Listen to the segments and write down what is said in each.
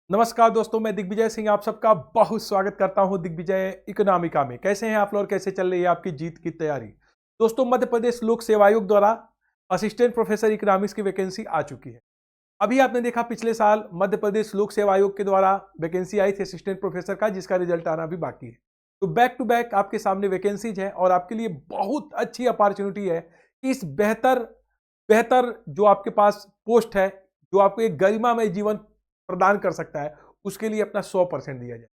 नमस्कार दोस्तों, मैं दिग्विजय सिंह आप सबका बहुत स्वागत करता हूं दिग्विजय इकोनॉमिका में। कैसे हैं आप लोग, कैसे चल रही है आपकी जीत की तैयारी। दोस्तों, मध्य प्रदेश लोक सेवा आयोग द्वारा असिस्टेंट प्रोफेसर इकोनॉमिक्स की वैकेंसी आ चुकी है। अभी आपने देखा पिछले साल मध्य प्रदेश लोक सेवा आयोग के द्वारा वैकेंसी आई थी असिस्टेंट प्रोफेसर का, जिसका रिजल्ट आना भी बाकी है। तो बैक टू बैक आपके सामने वैकेंसीज है और आपके लिए बहुत अच्छी अपॉर्चुनिटी है कि इस बेहतर बेहतर जो आपके पास पोस्ट है, जो आपको एक गरिमामय जीवन प्रदान कर सकता है, उसके लिए अपना 100% दिया जाए।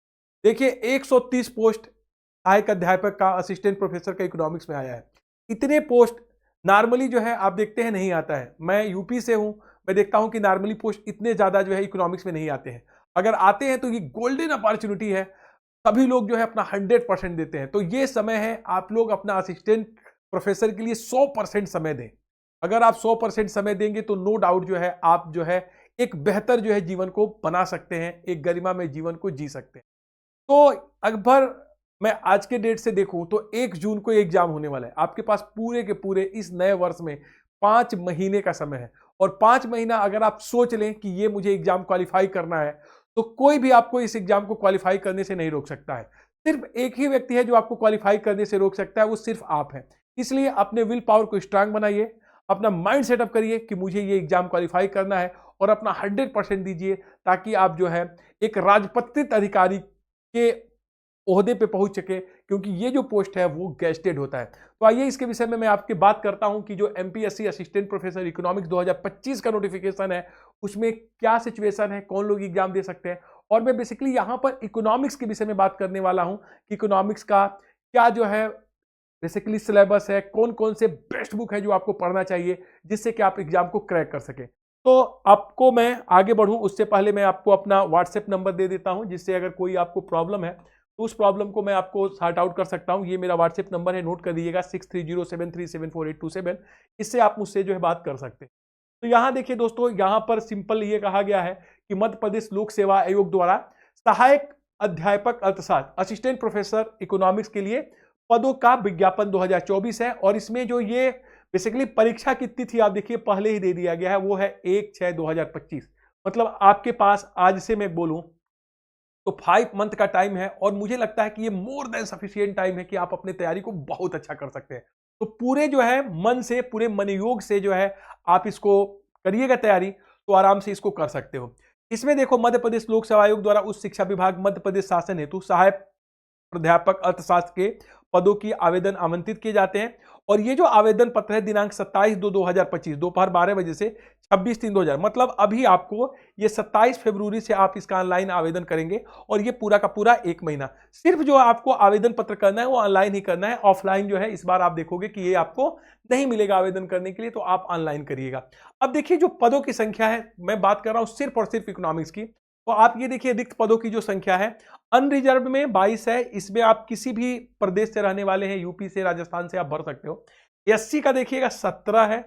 देखिए, 130 पोस्ट सहायक अध्यापक का, असिस्टेंट प्रोफेसर का इकोनॉमिक्स में आया है। इतने पोस्ट नॉर्मली जो है आप देखते हैं नहीं आता है। मैं यूपी से हूं, मैं देखता हूं कि नॉर्मली पोस्ट इतने ज्यादा जो है इकोनॉमिक्स में नहीं आते हैं। अगर आते हैं तो ये गोल्डन अपॉर्चुनिटी है। सभी लोग जो है अपना 100% देते हैं। तो ये समय है, आप लोग अपना असिस्टेंट प्रोफेसर के लिए 100% समय दें। अगर आप 100% समय देंगे तो नो डाउट जो है आप जो है एक बेहतर जो है जीवन को बना सकते हैं, एक गरिमा में जीवन को जी सकते हैं। तो अगर मैं आज के डेट से देखूं तो 1 जून को एग्जाम होने वाला है। आपके पास पूरे के पूरे इस नए वर्ष में 5 महीने का समय है और 5 महीना अगर आप सोच लें कि ये मुझे एग्जाम क्वालिफाई करना है, तो कोई भी आपको इस एग्जाम को क्वालिफाई करने से नहीं रोक सकता है। सिर्फ एक ही व्यक्ति है जो आपको क्वालिफाई करने से रोक सकता है, वो सिर्फ आप हैं। इसलिए अपने विल पावर को स्ट्रांग बनाइए, अपना माइंड सेटअप करिए कि मुझे ये एग्जाम क्वालिफाई करना है और अपना 100% दीजिए, ताकि आप जो है एक राजपत्रित अधिकारी के ओहदे पे पहुंच सके, क्योंकि ये जो पोस्ट है वो गेस्टेड होता है। तो आइए इसके विषय में मैं आपकी बात करता हूं कि जो एमपीएससी असिस्टेंट प्रोफेसर इकोनॉमिक्स 2025 का नोटिफिकेशन है, उसमें क्या सिचुएशन है, कौन लोग एग्जाम दे सकते हैं। और मैं बेसिकली यहां पर इकोनॉमिक्स के विषय में बात करने वाला हूं कि इकोनॉमिक्स का क्या जो है बेसिकली सिलेबस है, कौन कौन से बेस्ट बुक है जो आपको पढ़ना चाहिए, जिससे कि आप एग्जाम को क्रैक कर सकें। तो आपको मैं आगे बढ़ूं उससे पहले मैं आपको अपना व्हाट्सएप नंबर दे देता हूं, जिससे अगर कोई आपको प्रॉब्लम है तो उस प्रॉब्लम को मैं आपको सॉर्ट आउट कर सकता हूं। ये मेरा व्हाट्सएप नंबर है, नोट कर दीजिएगा 6307374827। इससे आप मुझसे जो है बात कर सकते हैं। तो यहां देखिए दोस्तों, यहां पर सिंपल ये कहा गया है कि मध्य प्रदेश लोक सेवा आयोग द्वारा सहायक अध्यापक अर्थशास्त्र असिस्टेंट प्रोफेसर इकोनॉमिक्स के लिए पदों का विज्ञापन 2024 है। और इसमें जो ये बेसिकली परीक्षा की तिथि आप देखिए पहले ही दे दिया गया है, वो है 1/6/2025। मतलब आपके पास आज से मैं बोलूं तो 5 मंथ का टाइम है और मुझे लगता है कि ये मोर देन सफिशिएंट टाइम है कि आप अपनी तैयारी को बहुत अच्छा कर सकते हैं। तो पूरे जो है मन से, पूरे मनयोग से जो है आप इसको करिएगा तैयारी, तो आराम से इसको कर सकते हो। इसमें देखो, मध्य प्रदेश लोक सेवा आयोग द्वारा उच्च शिक्षा विभाग मध्य प्रदेश शासन हेतु सहायक प्राध्यापक अर्थशास्त्र के पदों की आवेदन आमंत्रित किए जाते हैं। और ये जो आवेदन पत्र है दिनांक 27/2/2025 दोपहर 12 बजे से 26/3/2000, मतलब अभी आपको ये 27 फरवरी से आप इसका ऑनलाइन आवेदन करेंगे और ये पूरा का पूरा 1 महीना। सिर्फ जो आपको आवेदन पत्र करना है वो ऑनलाइन ही करना है। ऑफलाइन जो है इस बार आप देखोगे कि ये आपको नहीं मिलेगा आवेदन करने के लिए, तो आप ऑनलाइन करिएगा। अब देखिए, जो पदों की संख्या है, मैं बात कर रहा हूं सिर्फ और सिर्फ इकोनॉमिक्स की। तो आप ये देखिए, रिक्त पदों की जो संख्या है, अनरिजर्व में 22 है। इसमें आप किसी भी प्रदेश से रहने वाले हैं, यूपी से, राजस्थान से आप भर सकते हो। एससी का देखिएगा 17 है,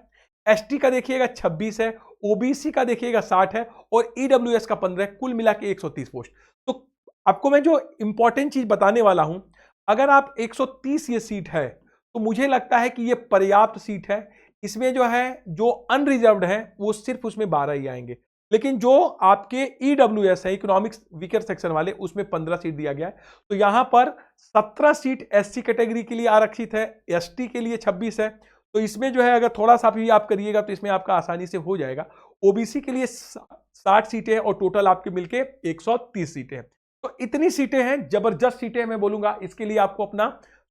एसटी का देखिएगा 26 है, ओबीसी का देखिएगा 60 है और ईडब्ल्यूएस का 15 है। कुल मिला के 130 पोस्ट। तो आपको मैं जो इंपॉर्टेंट चीज बताने वाला हूं, अगर आप 130 ये सीट है तो मुझे लगता है कि ये पर्याप्त सीट है। इसमें जो है जो अनरिजर्व्ड है वो सिर्फ उसमें 12 ही आएंगे, लेकिन जो आपके ईडब्ल्यूएस है, इकोनॉमिक्स वीकर सेक्शन वाले, उसमें 15 सीट दिया गया है। तो यहां पर 17 सीट एससी कैटेगरी के लिए आरक्षित है, एसटी के लिए 26 है। तो इसमें जो है अगर थोड़ा सा भी आप करिएगा तो इसमें आपका आसानी से हो जाएगा। ओबीसी के लिए 60 सीटें और टोटल आपके मिलके 130 सीटें हैं। तो इतनी सीटें हैं, जबरदस्त सीटें मैं बोलूंगा। इसके लिए आपको अपना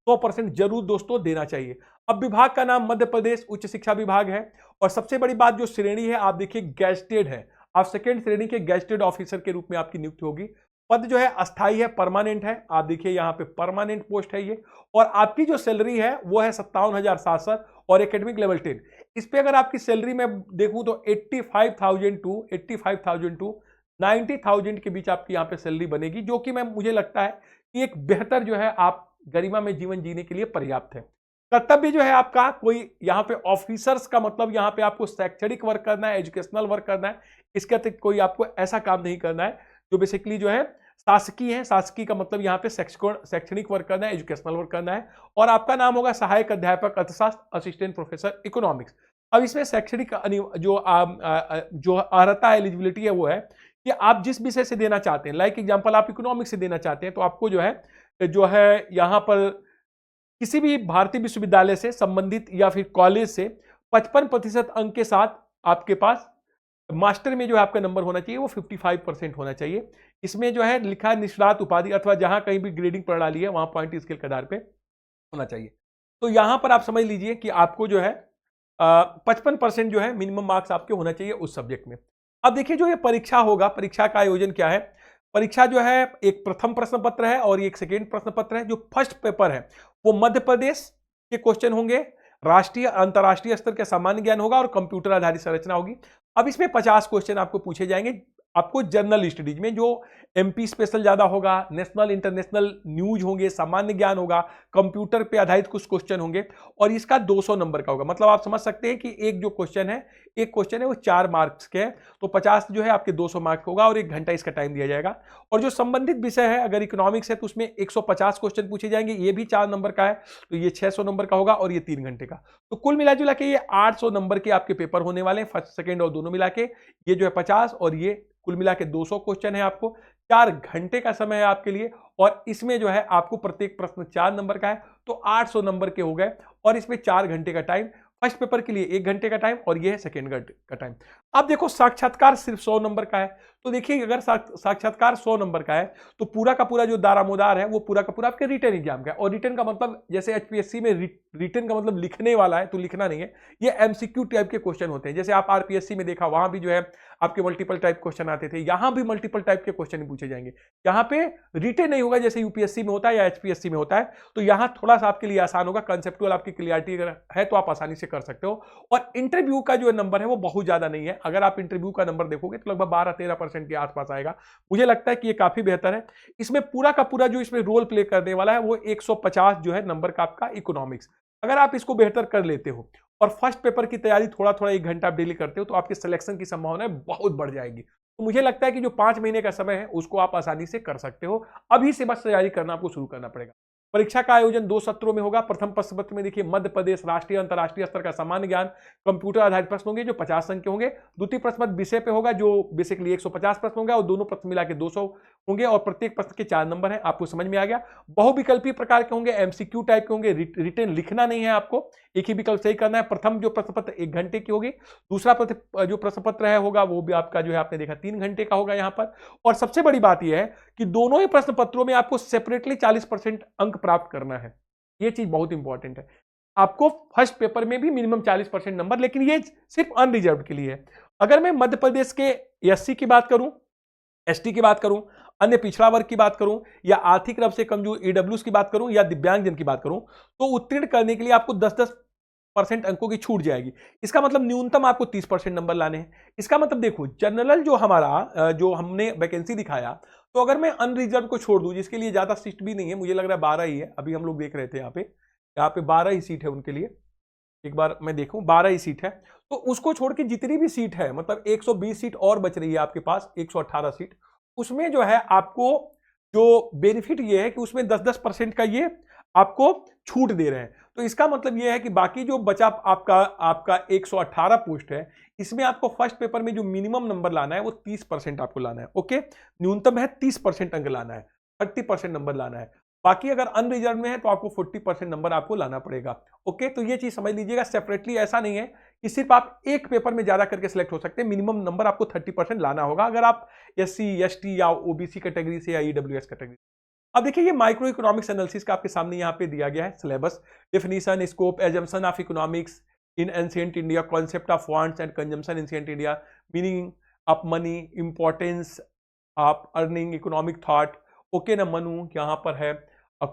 100% जरूर दोस्तों देना चाहिए। अब विभाग का नाम मध्य प्रदेश उच्च शिक्षा विभाग है और सबसे बड़ी बात जो श्रेणी है आप देखिए गैजेटेड है। आप सेकेंड श्रेणी के गैजेटेड ऑफिसर के रूप में आपकी नियुक्ति होगी। पद जो है अस्थाई है, परमानेंट है। आप देखिए यहाँ पे परमानेंट पोस्ट है ये। और आपकी जो सैलरी है वो है 57,700 और एकेडमिक लेवल 10। इस पे अगर आपकी सैलरी में देखूं तो 85,000 टू 90,000 के बीच आपकी यहाँ पे सैलरी बनेगी, जो कि मुझे लगता है कि एक बेहतर जो है आप गरिमा में जीवन जीने के लिए पर्याप्त है। कर्तव्य जो है आपका, कोई यहाँ पे ऑफिसर्स का मतलब यहाँ पे आपको शैक्षणिक वर्क करना है, एजुकेशनल वर्क करना है। इसके अतिरिक्त कोई आपको ऐसा काम नहीं करना है जो बेसिकली जो है शासकीय है। शासकीय का मतलब यहाँ पे शैक्षणिक वर्क करना है, एजुकेशनल वर्क करना है। और आपका नाम होगा सहायक अध्यापक अर्थशास्त्र असिस्टेंट प्रोफेसर इकोनॉमिक्स। अब इसमें शैक्षणिक जो अर्हता है, एलिजिबिलिटी है, वो है कि आप जिस विषय से देना चाहते हैं, लाइक एग्जांपल आप इकोनॉमिक्स से देना चाहते हैं, तो आपको जो है यहाँ पर किसी भी भारतीय विश्वविद्यालय से संबंधित या फिर कॉलेज से 55% अंक के साथ आपके पास मास्टर में जो है आपका नंबर होना चाहिए वो 55% होना चाहिए। इसमें जो है लिखा है निष्णात उपाधि अथवा जहां कहीं भी ग्रेडिंग प्रणाली है वहां पॉइंट स्केल के आधार पे होना चाहिए। तो यहां पर आप समझ लीजिए कि आपको जो है 55% जो है मिनिमम मार्क्स आपके होना चाहिए उस सब्जेक्ट में। अब देखिए जो ये परीक्षा होगा, परीक्षा का आयोजन क्या है। परीक्षा जो है एक प्रथम प्रश्न पत्र है और एक सेकेंड प्रश्न पत्र है। जो फर्स्ट पेपर है वो मध्य प्रदेश के क्वेश्चन होंगे, राष्ट्रीय अंतर्राष्ट्रीय स्तर का सामान्य ज्ञान होगा और कंप्यूटर आधारित संरचना होगी। अब इसमें 50 क्वेश्चन आपको पूछे जाएंगे। आपको जनरल स्टडीज में जो एमपी स्पेशल ज्यादा होगा, नेशनल इंटरनेशनल न्यूज होंगे, सामान्य ज्ञान होगा, कंप्यूटर पे आधारित कुछ क्वेश्चन होंगे और इसका 200 नंबर का होगा। मतलब आप समझ सकते हैं कि एक जो क्वेश्चन है, एक क्वेश्चन है वो 4 मार्क्स के हैं, तो 50 जो है आपके 200 मार्क्स होगा और 1 घंटा इसका टाइम दिया जाएगा। और जो संबंधित विषय है, अगर इकोनॉमिक्स है तो उसमें 150 क्वेश्चन पूछे जाएंगे, ये भी 4 नंबर का है, तो ये 600 नंबर का होगा और ये 3 घंटे का। तो कुल मिला जुला के ये 800 नंबर के आपके पेपर होने वाले हैं, फर्स्ट सेकेंड और दोनों मिला के। ये जो है 50 और ये कुल मिला के 200 क्वेश्चन है। आपको 4 घंटे का समय है आपके लिए और इसमें जो है आपको प्रत्येक प्रश्न 4 नंबर का है, तो 800 नंबर के हो गए और इसमें 4 घंटे का टाइम। फर्स्ट पेपर के लिए 1 घंटे का टाइम और ये है सेकेंड का टाइम। अब देखो साक्षात्कार सिर्फ 100 नंबर का है, तो देखिए अगर साक्षात्कार 100 नंबर का है तो पूरा का पूरा जो दारामोदार है वो पूरा का पूरा आपके रिटन एग्जाम का है। और रिटन का मतलब जैसे एचपीएससी में रिटन का मतलब लिखने वाला है, तो लिखना नहीं है, ये एमसीक्यू टाइप के क्वेश्चन होते हैं। जैसे आप आरपीएससी में देखा, वहां भी जो है आपके मल्टीपल टाइप क्वेश्चन आते थे, यहां भी मल्टीपल टाइप के क्वेश्चन पूछे जाएंगे। यहाँ पे रिटन नहीं होगा जैसे यूपीएससी में होता है या एचपीएससी में होता है, तो यहां थोड़ा सा आपके लिए आसान होगा। कंसेप्टुअल आपकी क्लियरिटी अगर है तो आप आसानी से कर सकते हो। और इंटरव्यू का जो नंबर है वो बहुत ज्यादा नहीं है। अगर आप इंटरव्यू का नंबर देखोगे तो लगभग 12-13% के आसपास आएगा। मुझे लगता है कि ये काफी बेहतर है। इसमें पूरा का पूरा जो इसमें रोल प्ले करने वाला है वो 150 जो है नंबर का आपका इकोनॉमिक्स। अगर आप इसको बेहतर कर लेते हो और फर्स्ट पेपर की तैयारी थोड़ा थोड़ा 1 घंटा आप डेली करते हो तो आपके सिलेक्शन की संभावना बहुत बढ़ जाएगी। तो मुझे लगता है कि जो 5 महीने का समय है उसको आप आसानी से कर सकते हो। अभी से बस तैयारी करना आपको शुरू करना पड़ेगा। परीक्षा का आयोजन 2 सत्रों में होगा। प्रथम प्रश्न पत्र में देखिए मध्य प्रदेश राष्ट्रीय अंतर्राष्ट्रीय स्तर का सामान्य ज्ञान कंप्यूटर आधारित प्रश्न होंगे जो 50 अंक के होंगे। द्वितीय प्रश्न पत्र विषय पे होगा जो बेसिकली 150 प्रश्न होंगे और दोनों प्रश्न मिला के 200 होंगे और प्रत्येक प्रश्न के 4 नंबर हैं। आपको समझ में आ गया। बहुविकल्पी प्रकार के होंगे, एमसीक्यू टाइप के होंगे, रिटन लिखना नहीं है आपको, एक ही विकल्प सही करना है। प्रथम जो प्रश्न पत्र 1 घंटे की होगी, दूसरा जो प्रश्न पत्र है होगा वो भी आपका जो है आपने देखा 3 घंटे का होगा यहाँ पर। और सबसे बड़ी बात यह है कि दोनों ही प्रश्न पत्रों में आपको सेपरेटली 40% अंक प्राप्त करना है। ये चीज बहुत इंपॉर्टेंट है। आपको फर्स्ट पेपर में भी मिनिमम 40% नंबर, लेकिन ये सिर्फ अनरिजर्व के लिए है। अगर मैं मध्य प्रदेश के एससी की बात करूं, एसटी की बात करूं, अन्य पिछड़ा वर्ग की बात करूं या आर्थिक रूप से कमजोर ईडब्ल्यूएस की बात करूं या दिव्यांगजन की बात करूं, तो उत्तीर्ण करने के लिए आपको 10% अंकों की छूट जाएगी। इसका मतलब न्यूनतम आपको 30% नंबर लाने हैं। इसका मतलब देखो जनरल जो हमारा जो हमने वैकेंसी दिखाया, तो अगर मैं अनरिजर्व को छोड़ दूं जिसके लिए ज्यादा सीट भी नहीं है, मुझे लग रहा है 12 ही है, अभी हम लोग देख रहे थे यहाँ पे 12 ही सीट है उनके लिए। एक बार मैं देखूं, 12 ही सीट है, तो उसको छोड़ के जितनी भी सीट है मतलब 120 सीट और बच रही है आपके पास, 118 सीट, उसमें जो है आपको जो बेनिफिट ये है कि उसमें 10% का ये आपको छूट दे रहे हैं। तो इसका मतलब ये है कि बाकी जो बचा आपका 118 पोस्ट है, इसमें आपको फर्स्ट पेपर में जो मिनिमम नंबर लाना है वो 30% आपको लाना है। ओके, न्यूनतम है 30% अंक लाना है, 30% नंबर लाना है। बाकी अगर अनरिजर्व में है तो आपको 40% नंबर आपको लाना पड़ेगा। ओके, तो ये चीज समझ लीजिएगा। सेपरेटली ऐसा नहीं है कि सिर्फ आप एक पेपर में ज्यादा करके सिलेक्ट हो सकते हैं, मिनिमम नंबर आपको 30% लाना होगा अगर आप एससी, एसटी या ओबीसी कैटेगरी से या ईडब्ल्यूएस कैटेगरी। अब देखिए ये माइक्रो इकोनॉमिक्स एनालिसिस का आपके सामने यहाँ पे दिया गया है syllabus, definition, scope, assumption of economics in ancient India, concept of wants and consumption in ancient India, meaning of money, importance of earning, economic thought. Okay ना मनु यहाँ पर है,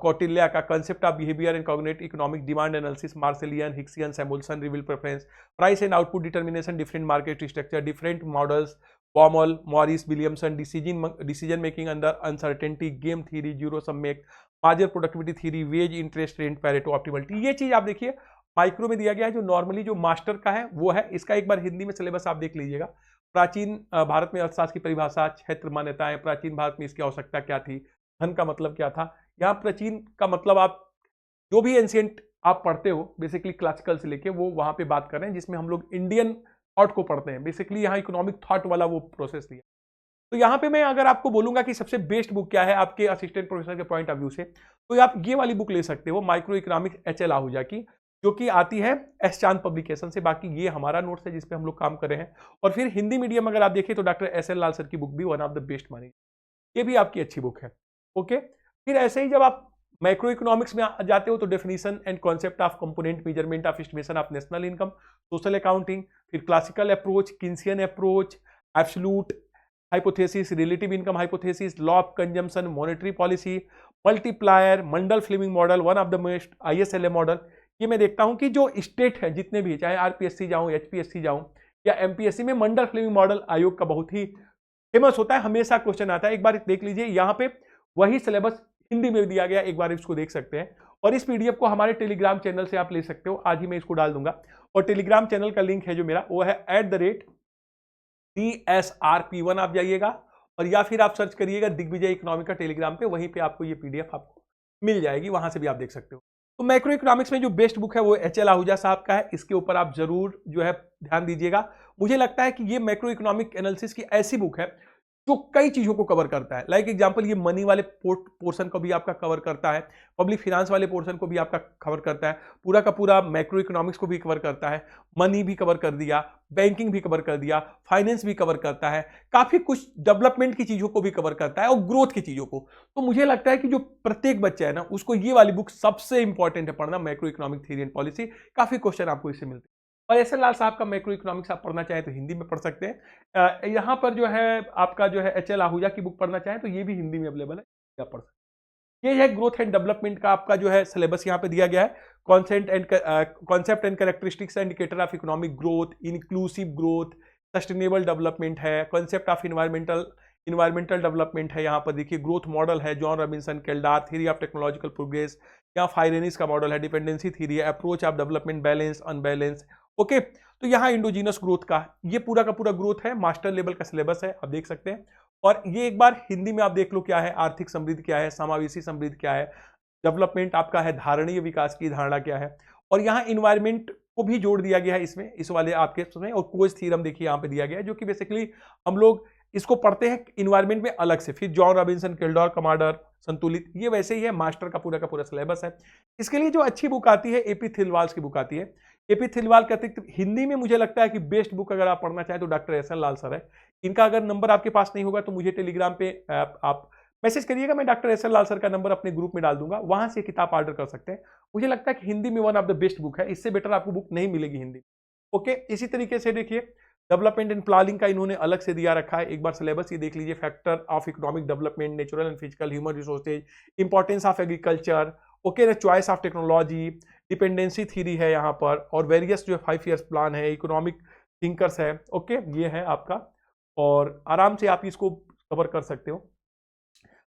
कौटिल्य का concept of behaviour and cognitive economic, demand analysis, Marshallian, Hicksian, Samuelson, reveal preference, price and output determination, different market structure, different models, Baumol, Morris, Williamson, decision making under uncertainty, game theory, zero some make, marginal productivity theory, wage interest rate, Pareto optimality. ये चीज आप देखिए micro में दिया गया है। जो normally जो मास्टर का है वो है, इसका एक बार हिंदी में सिलेबस आप देख लीजिएगा। प्राचीन भारत में अर्थशास्त्र की परिभाषा, क्षेत्र मान्यताएं, प्राचीन भारत में इसकी आवश्यकता क्या थी, धन का मतलब क्या था। यहाँ प्राचीन का मतलब आप जो भी एंशिएंट आप पढ़ते हो बेसिकली क्लासिकल से लेके वो वहां पे बात कर रहे हैं, जिसमें हम लोग इंडियन थॉट को पढ़ते हैं। बेसिकली यहाँ इकोनॉमिक थॉट वाला वो प्रोसेस लिया। तो यहाँ पे मैं अगर आपको बोलूंगा कि सबसे बेस्ट बुक क्या है आपके असिस्टेंट प्रोफेसर के पॉइंट ऑफ व्यू से, तो आप ये वाली बुक ले सकते हो, माइक्रो इकोनॉमिक्स एच.एल. आहूजा की, जो कि आती है एस चांद पब्लिकेशन से। बाकी ये हमारा नोट्स है जिसपे हम लोग काम कर रहे हैं। और फिर हिंदी मीडियम अगर आप देखिए तो डॉक्टर एस.एल. लाल सर की बुक भी वन ऑफ द बेस्ट मानी, ये भी आपकी अच्छी बुक है। ओके, फिर ऐसे ही जब आप मैक्रो इकोनॉमिक्स में जाते हो तो definition and concept of component measurement of estimation of national income, social accounting, फिर classical approach, Keynesian approach, absolute hypothesis, relative income hypothesis, law of consumption, monetary policy, multiplier, Mundell Fleming model, one of the most ISLA model. ये मैं देखता हूं कि जो state है जितने भी, चाहे RPSC जाऊं, HPSC जाऊं या MPSC में, मंडल फ्लेमिंग मॉडल आयोग का बहुत ही फेमस होता है, हमेशा क्वेश्चन आता है। एक बार देख लीजिए, यहाँ पे वही सिलेबस हिंदी में दिया गया, एक बार इसको देख सकते हैं। और इस PDF को हमारे टेलीग्राम चैनल से आप ले सकते हो, आज ही मैं इसको डाल दूंगा। और टेलीग्राम चैनल का लिंक है जो मेरा, वो है @TSRP1, आप जाइएगा और या फिर आप सर्च करिएगा दिग्विजय इकोनॉमिक का टेलीग्राम पे, वहीं पे आपको ये PDF आपको मिल जाएगी, वहां से भी आप देख सकते हो। तो मैक्रो इकोनॉमिक्स में जो बेस्ट बुक है वो एच.एल. आहूजा साहब का है, इसके ऊपर आप जरूर जो है ध्यान दीजिएगा। मुझे लगता है कि ये मैक्रो इकोनॉमिक एनालिसिस की ऐसी बुक है जो कई चीजों को कवर करता है। लाइक एग्जांपल, ये मनी वाले पोर्शन को भी आपका कवर करता है, पब्लिक फाइनेंस वाले पोर्शन को भी आपका कवर करता है, पूरा का पूरा मैक्रो इकोनॉमिक्स को भी कवर करता है, मनी भी कवर कर दिया, बैंकिंग भी कवर कर दिया, फाइनेंस भी कवर करता है, काफी कुछ डेवलपमेंट की चीजों को भी कवर करता है और ग्रोथ की चीजों को। तो मुझे लगता है कि जो प्रत्येक बच्चा है ना, उसको ये वाली बुक सबसे इंपॉर्टेंट है पढ़ना, macro economic theory and policy. काफी क्वेश्चन आपको इससे मिलते हैं। और एस.एल. लाल साहब का मैक्रो इकोनॉमिक्स आप पढ़ना चाहें तो हिंदी में पढ़ सकते हैं। यहाँ पर जो है आपका जो है एच.एल. आहूजा की बुक पढ़ना चाहें तो ये भी हिंदी में अवेलेबल है, आप पढ़ सकते हैं। ये है ग्रोथ एंड डेवलपमेंट का आपका जो है सिलेबस यहाँ पे दिया गया है। Concept and characteristics and indicator of economic growth, inclusive growth, sustainable development है, कॉन्सेप्ट ऑफ इन्वायरमेंटल डेवलपमेंट है। यहाँ पर देखिए ग्रोथ मॉडल है, John Robinson, Kaldor, theory of technological progress, यहाँ फाइरेनिस का मॉडल है, डिपेंडेंसी थ्योरी है, approach of development, balance, unbalance. Okay, तो यहाँ इंडोजीनस ग्रोथ का ये पूरा का पूरा ग्रोथ है, मास्टर लेवल का सिलेबस है, आप देख सकते हैं। और ये एक बार हिंदी में आप देख लो क्या है, आर्थिक समृद्धि क्या है, समावेशी समृद्धि क्या है, डेवलपमेंट आपका है, धारणीय विकास की धारणा क्या है। और यहाँ इन्वायरमेंट को भी जोड़ दिया गया है इसमें, इस वाले आपके उसमें। और कोच थ्योरम देखिए यहाँ पे दिया गया है, जो कि बेसिकली हम लोग इसको पढ़ते हैं इन्वायरमेंट में अलग से। फिर जॉन रॉबिन्सन, केल्डर, कमांडर, संतुलित, ये वैसे ही है, मास्टर का पूरा सिलेबस है। इसके लिए जो अच्छी बुक आती है, AP थिलवाल की बुक आती है। AP थिलवाल के अतिरिक्त हिंदी में मुझे लगता है कि बेस्ट बुक अगर आप पढ़ना चाहें तो डॉक्टर एस.एल. लाल सर है। इनका अगर नंबर आपके पास नहीं होगा तो मुझे टेलीग्राम पे आप मैसेज करिएगा, मैं डॉक्टर एस.एल. लाल सर का नंबर अपने ग्रुप में डाल दूंगा, वहां से किताब ऑर्डर कर सकते हैं। मुझे लगता है कि हिंदी में one of the best book है, इससे बेटर आपको बुक नहीं मिलेगी हिंदी। ओके, इसी तरीके से देखिए डेवलपमेंट एंड प्लानिंग का इन्होंने अलग से दिया रखा है, एक बार सिलेबस ये देख लीजिए। Factor of economic development, natural and physical human resources, importance of agriculture, okay ना, choice of technology, dependency theory है यहाँ पर, और वेरियस जो 5 ईयर्स प्लान है, इकोनॉमिक थिंकर्स है। ओके, ये है आपका, और आराम से आप इसको कवर कर सकते हो।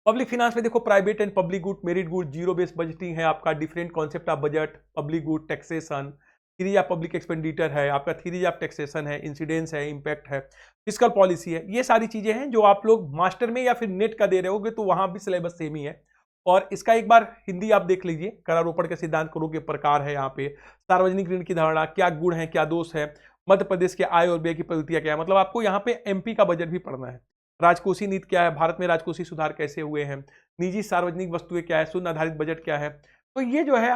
पब्लिक फाइनेंस में देखो private and public good, merit good, zero based budgeting है आपका, different concept of budget, public good, taxation, theory of public expenditure है आपका, थ्योरी ऑफ टैक्सेशन है, इंसिडेंस है, इंपैक्ट है, फिस्कल पॉलिसी है। ये सारी चीजें हैं जो आप लोग मास्टर में या फिर नेट का दे रहे होगे तो वहां भी सिलेबस सेम ही है। और इसका एक बार हिंदी आप देख लीजिए, करारोपण के सिद्धांत, करों के प्रकार है यहाँ पे, सार्वजनिक ऋण की धारणा, क्या गुण है क्या दोष है, मध्य प्रदेश के आय और व्यय की पद्धतियां क्या है। मतलब आपको यहाँ पे MP का बजट भी पढ़ना है। राजकोषीय नीति क्या है, भारत में राजकोषीय सुधार कैसे हुए हैं, निजी सार्वजनिक वस्तुएं क्या है, शून्य आधारित बजट क्या है। तो ये जो है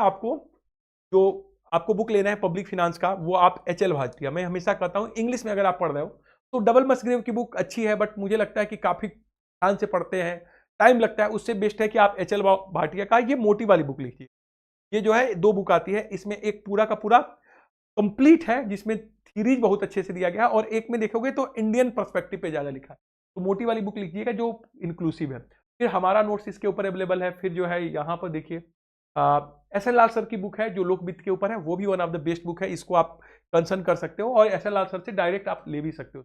आपको बुक लेना है पब्लिक फाइनेंस का, वो आप एच.एल. भाटिया, मैं हमेशा कहता हूँ इंग्लिश में अगर आप पढ़ रहे हो तो डबल मसग्रेव की बुक अच्छी है, बट मुझे लगता है कि काफी ध्यान से पढ़ते हैं, टाइम लगता है, उससे बेस्ट है कि आप एच.एल. भाटिया का ये मोटी वाली बुक लिखिए। ये जो है 2 बुक आती है, इसमें एक पूरा का पूरा कंप्लीट है जिसमें थीरीज बहुत अच्छे से दिया गया है, और एक में देखोगे तो इंडियन पर्सपेक्टिव पे ज्यादा लिखा है। तो मोटी वाली बुक लीजिएगा जो इंक्लूसिव है। फिर हमारा नोट्स इसके ऊपर अवेलेबल है। फिर जो है यहाँ पर देखिए एस.एल. लाल सर की बुक है जो लोकवित्त के ऊपर है, वो भी one of the best book है, इसको आप कंसर्न कर सकते हो और एस.एल. लाल सर से डायरेक्ट आप ले भी सकते हो।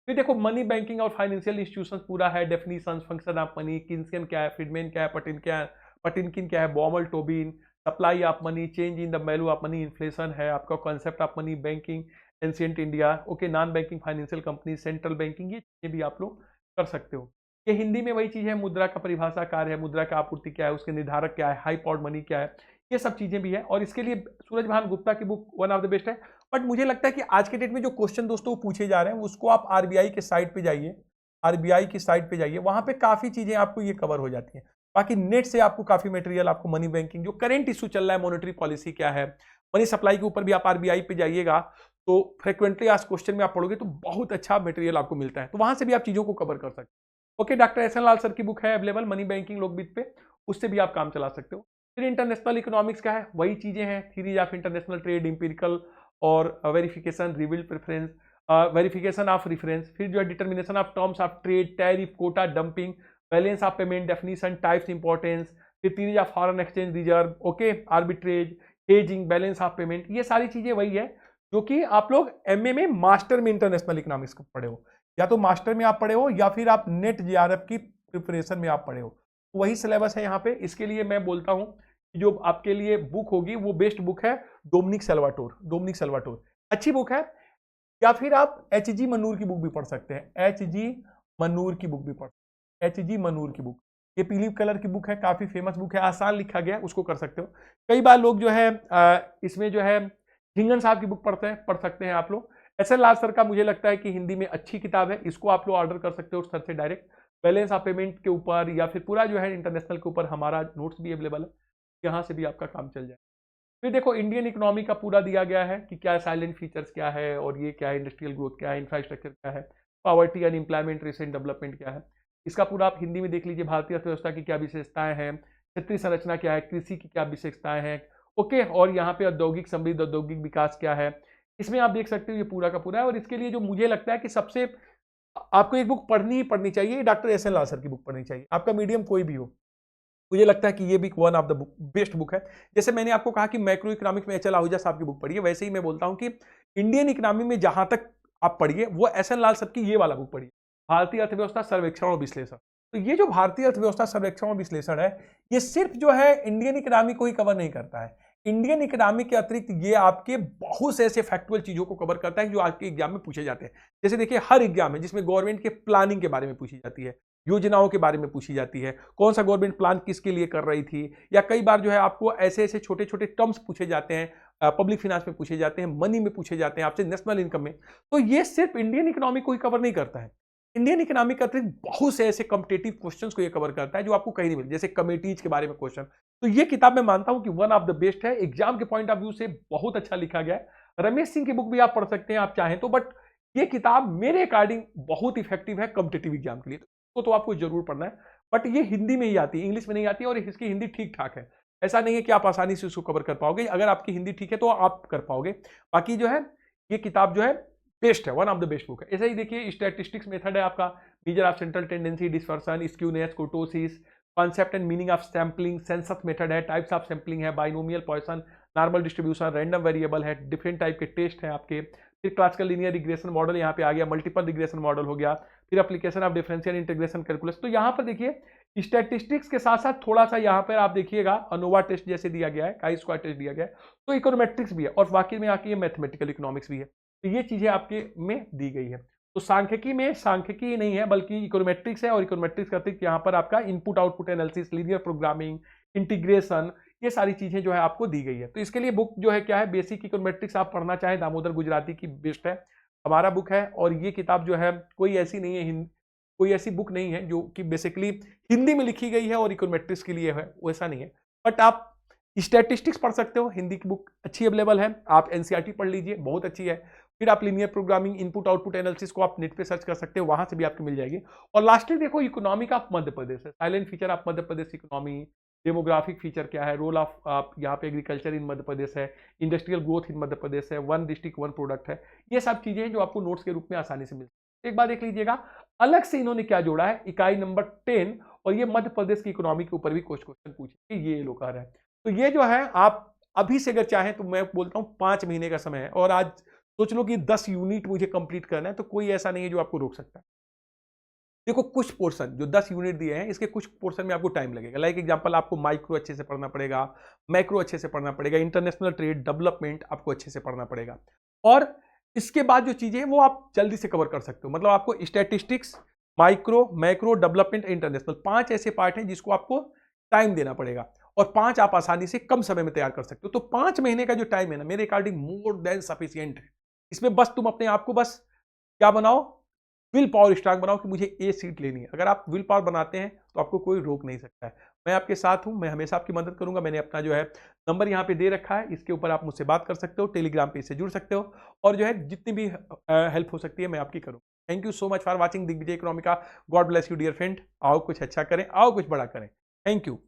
फिर देखो मनी, बैंकिंग और फाइनेंशियल इंस्टीट्यूशन पूरा है, definition, function of money, Keynesian क्या है, फ्रीडमैन क्या है, पटिनकिन क्या है, Baumol, Tobin, supply of money, change in the value of money, inflation है आपका, concept of money, banking, ancient India, okay, non banking financial company, central banking, ये चीजें भी आप लोग कर सकते हो। ये हिंदी में वही चीज है, मुद्रा का परिभाषा कार्य है, मुद्रा का आपूर्ति क्या है, उसके निर्धारक क्या है, हाई पावर्ड मनी क्या है, ये सब चीजें भी है। और इसके लिए सूरज भान गुप्ता की book one of the best है। बट मुझे लगता है कि आज के डेट में जो क्वेश्चन दोस्तों पूछे जा रहे हैं उसको आप RBI के साइट पे जाइए, आरबीआई की साइट पे जाइए, वहां पे काफी चीजें आपको ये कवर हो जाती हैं। बाकी नेट से आपको काफी मटेरियल, आपको मनी बैंकिंग जो करंट इशू चल रहा है, मॉनेटरी पॉलिसी क्या है, मनी सप्लाई के ऊपर भी आप आरबीआई पे जाइएगा तो फ्रिक्वेंटली आज क्वेश्चन में आप पढ़ोगे तो बहुत अच्छा मटेरियल आपको मिलता है, तो वहां से भी आप चीजों को कवर कर सकते हो। ओके, डॉक्टर एस एन लाल सर की बुक है अवेलेबल मनी बैंकिंग लोकबिट पे, उससे भी आप काम चला सकते हो। फिर इंटरनेशनल इकोनॉमिक्स क्या है, वही चीजें हैं, theories of international trade, empirical और verification, revealed preference, verification of reference, फिर जो है determination of terms of trade, tariff, quota, dumping, balance of payment, definition, types, importance, फिर theories of foreign exchange reserve, okay, arbitrage, hedging, balance of payment, ये सारी चीजें वही है जो कि आप लोग एमए में मास्टर में इंटरनेशनल इकोनॉमिक्स को पढ़े हो, या तो मास्टर में आप पढ़े हो या फिर आप नेट जेआरएफ की प्रिपरेशन में आप पढ़े हो, वही सिलेबस है यहाँ पे। इसके लिए मैं बोलता हूँ कि जो आपके लिए बुक होगी वो बेस्ट बुक है डोमिनिक सेल्वाटोर, डोमिनिक सेल्वाटोर अच्छी बुक है। या फिर आप एच जी मनूर की बुक भी पढ़ सकते हैं, एच जी मनूर की बुक भी पढ़, एच जी मनूर की बुक, ये पीली कलर की बुक है, काफी फेमस बुक है, आसान लिखा गया है, उसको कर सकते हो। कई बार लोग जो है इसमें जो है हिंगन साहब की बुक पढ़ सकते हैं आप लोग। एस एन लाल सर का मुझे लगता है कि हिंदी में अच्छी किताब है, इसको आप लोग ऑर्डर कर सकते हो सर से डायरेक्ट, बैलेंस ऑफ पेमेंट के ऊपर या फिर पूरा जो है इंटरनेशनल के ऊपर हमारा नोट्स भी अवेलेबल है, यहाँ से भी आपका काम चल जाए। फिर देखो इंडियन इकोनॉमी का पूरा दिया गया है कि क्या साइलेंट फीचर्स क्या है, और ये क्या है, इंडस्ट्रियल ग्रोथ क्या है, इंफ्रास्ट्रक्चर क्या है, पॉवर्टी अनएम्प्लॉयमेंट, रिसेंट डेवलपमेंट क्या है, इसका पूरा आप हिंदी में देख लीजिए। भारतीय अर्थव्यवस्था की क्या विशेषताएं हैं, क्षेत्रीय संरचना क्या है, कृषि की क्या विशेषताएं हैं, ओके, और यहाँ पे औद्योगिक समृद्ध, औद्योगिक विकास क्या है, इसमें आप देख सकते हो ये पूरा का पूरा है। और इसके लिए जो मुझे लगता है कि सबसे आपको एक बुक पढ़नी ही पढ़नी चाहिए, डॉक्टर एस एन लाल सर की बुक पढ़नी चाहिए, आपका मीडियम कोई भी हो, मुझे लगता है कि ये भी one of the book best book है। जैसे मैंने आपको कहा कि मैक्रो इकोनॉमिक्स में एच.एल. आहूजा साहब की बुक पढ़िए, वैसे ही मैं बोलता हूं कि इंडियन इकोनॉमी में जहां तक आप पढ़िए वो एस एन लाल सर की ये वाला बुक पढ़िए, भारतीय अर्थव्यवस्था सर्वेक्षण और विश्लेषण। तो ये जो भारतीय अर्थव्यवस्था सर्वेक्षण और विश्लेषण है, ये सिर्फ जो है इंडियन इकोनॉमी को ही कवर नहीं करता है, इंडियन इकोनॉमी के अतिरिक्त ये आपके बहुत से ऐसे फैक्चुअल चीजों को कवर करता है जो आपके एग्जाम में पूछे जाते हैं। जैसे देखिए हर एग्जाम है जिसमें गवर्नमेंट के प्लानिंग के बारे में पूछी जाती है, योजनाओं के बारे में पूछी जाती है, कौन सा गवर्नमेंट प्लान किसके लिए कर रही थी, या कई बार जो है आपको ऐसे ऐसे छोटे छोटे टर्म्स पूछे जाते हैं, पब्लिक फिनांस में पूछे जाते हैं, मनी में पूछे जाते हैं आपसे, नेशनल इनकम में। तो ये सिर्फ इंडियन इकोनॉमी को ही कवर नहीं करता है, इंडियन इकोनॉमी का अतिरिक्त बहुत से ऐसे कॉम्पिटेटिव क्वेश्चंस को ये कवर करता है जो आपको कहीं नहीं मिलते, जैसे कमेटीज के बारे में क्वेश्चन। तो ये किताब मैं मानता हूं कि वन ऑफ द बेस्ट है, एग्जाम के पॉइंट ऑफ व्यू से बहुत अच्छा लिखा गया है। रमेश सिंह की बुक भी आप पढ़ सकते हैं आप चाहें तो, बट ये किताब मेरे अकॉर्डिंग बहुत इफेक्टिव है कॉम्पिटेटिव एग्जाम के लिए, तो आपको जरूर पढ़ना है। बट ये हिंदी में ही आती है, इंग्लिश में नहीं आती है, और इसकी हिंदी ठीक ठाक है, ऐसा नहीं है कि आप आसानी से उसको कवर कर पाओगे, अगर आपकी हिंदी ठीक है तो आप कर पाओगे। बाकी जो है ये किताब जो है बेस्ट है, one of the best book है। ऐसे ही देखिए स्टैटिस्टिक्स मेथड है आपका, measure of central tendency, dispersion, skewness, kurtosis, concept and meaning of sampling, census method है, टाइप्स ऑफ सैम्पलिंग है, binomial Poisson, normal distribution, random variable है, different type के test हैं आपके, फिर क्लासिकल लीनियर रिग्रेशन मॉडल यहाँ पे आ गया, मल्टीपल रिग्रेशन मॉडल हो गया, फिर application of differential integration calculus. तो यहाँ पर देखिए स्टैटिस्टिक्स के साथ साथ थोड़ा सा यहाँ पर आप देखिएगा अनोवा टेस्ट जैसे दिया गया है, काई स्क्वायर टेस्ट दिया गया है, तो इकोनोमेट्रिक्स भी है, और बाकी में आके ये मैथमेटिकल इकोनॉमिक्स भी है। तो ये चीजें आपके में दी गई है। तो सांख्यिकी में सांख्यिकी नहीं है बल्कि इकोनोमेट्रिक्स है, और इकोनोमेट्रिक्स का अतिरिक्त यहाँ पर आपका input output analysis, linear programming, integration, ये सारी चीजें जो है आपको दी गई है। तो इसके लिए बुक जो है क्या है, बेसिक इकोनोमेट्रिक्स आप पढ़ना चाहें दामोदर गुजराती की बेस्ट है, हमारा बुक है। और ये किताब जो है कोई ऐसी नहीं है, कोई ऐसी बुक नहीं है जो कि बेसिकली हिंदी में लिखी गई है और इकोनोमेट्रिक्स के लिए है, वैसा नहीं है। बट आप स्टैटिस्टिक्स पढ़ सकते हो, हिंदी की बुक अच्छी अवेलेबल है, आप एनसीईआरटी पढ़ लीजिए, बहुत अच्छी है। फिर आप linear programming, input output analysis को आप नेट पे सर्च कर सकते हो, वहां से भी आपको मिल जाएगी। और लास्टली देखो इकोनॉमिक ऑफ मध्य प्रदेश है, silent feature of Madhya Pradesh economy, demographic feature क्या है, रोल ऑफ आप यहाँ पे एग्रीकल्चर इन मध्य प्रदेश है, industrial growth in Madhya Pradesh है, वन डिस्ट्रिक्ट वन प्रोडक्ट है, ये सब चीजें जो आपको नोट्स के रूप में आसानी से मिलती है। एक बार देख लीजिएगा अलग से इन्होंने क्या जोड़ा है, इकाई नंबर 10, और ये मध्य प्रदेश की इकोनॉमी के ऊपर भी कुछ क्वेश्चन पूछे, ये लोग आ रहा है। तो ये जो है आप अभी से अगर चाहें तो मैं बोलता हूं 5 महीने का समय है, और आज सोच लो कि 10 यूनिट मुझे कंप्लीट करना है, तो कोई ऐसा नहीं है जो आपको रोक सकता है। देखो कुछ पोर्शन जो 10 यूनिट दिए हैं, इसके कुछ पोर्शन में आपको टाइम लगेगा। लाइक एग्जांपल, आपको माइक्रो अच्छे से पढ़ना पड़ेगा, मैक्रो अच्छे से पढ़ना पड़ेगा, इंटरनेशनल ट्रेड डेवलपमेंट आपको अच्छे से पढ़ना पड़ेगा, और इसके बाद जो चीजें हैं वो आप जल्दी से कवर कर सकते हो। मतलब आपको statistics, micro, macro, development, international, 5 ऐसे पार्ट हैं जिसको आपको टाइम देना पड़ेगा, और 5 आप आसानी से कम समय में तैयार कर सकते हो। तो 5 महीने का जो टाइम है ना, मेरे अकॉर्डिंग मोर देन सफिशिएंट है। इसमें बस तुम अपने आप को बस क्या बनाओ, विल पावर स्ट्रांग बनाओ कि मुझे ए सीट लेनी है। अगर आप विल पावर बनाते हैं तो आपको कोई रोक नहीं सकता है। मैं आपके साथ हूं, मैं हमेशा आपकी मदद करूंगा। मैंने अपना जो है नंबर यहाँ पे दे रखा है, इसके ऊपर आप मुझसे बात कर सकते हो, टेलीग्राम पे इससे जुड़ सकते हो, और जो है जितनी भी हेल्प हो सकती है मैं आपकी करूँगा। Thank you so much for watching Digvijay Economica. God bless you dear friend. आओ कुछ अच्छा करें, आओ कुछ बड़ा करें। Thank you.